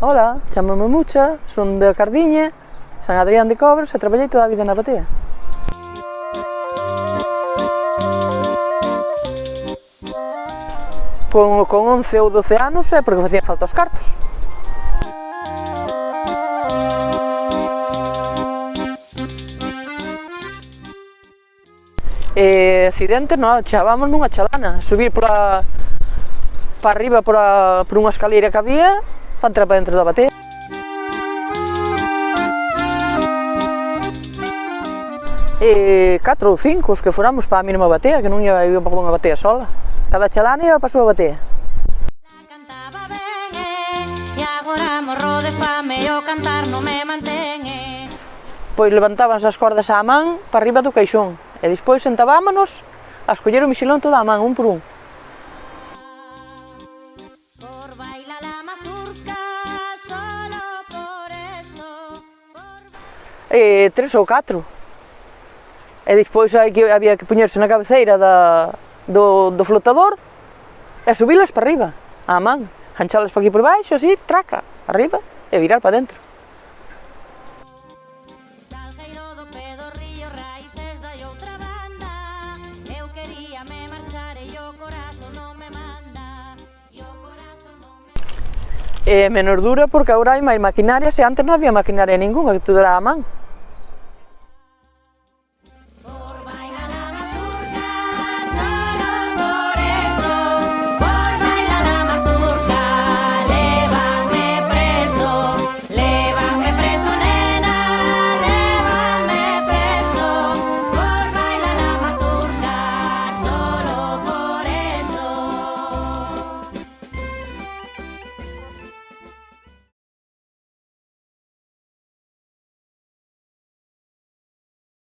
Ola, chamame Mucha, son de Cardiña, San Adrián de Cobres e traballei toda a vida na batea. Con 11 ou 12 anos é porque facían falta os cartos. Accidentes, non, chegábamos nunha chalana, subir para arriba por unha escaleira que había para entrar para dentro da batea. E 4 ou 5 os que foramos para a mesma batea, que non ia para unha batea sola. Cada chalana ia para a súa batea. Pois levantábanse as cordas á man para arriba do caixón e despois sentábámonos a escoller o mexilón toda a man, un por un. 3 ou 4. E despois había que poñerse na cabeceira do flotador e subilas para arriba, á man, anchalas para aquí por baixo, así, traca, arriba e virar para dentro. É menos dura porque agora hai máis maquinarias e antes non había maquinaria ningunha, que todo era á man.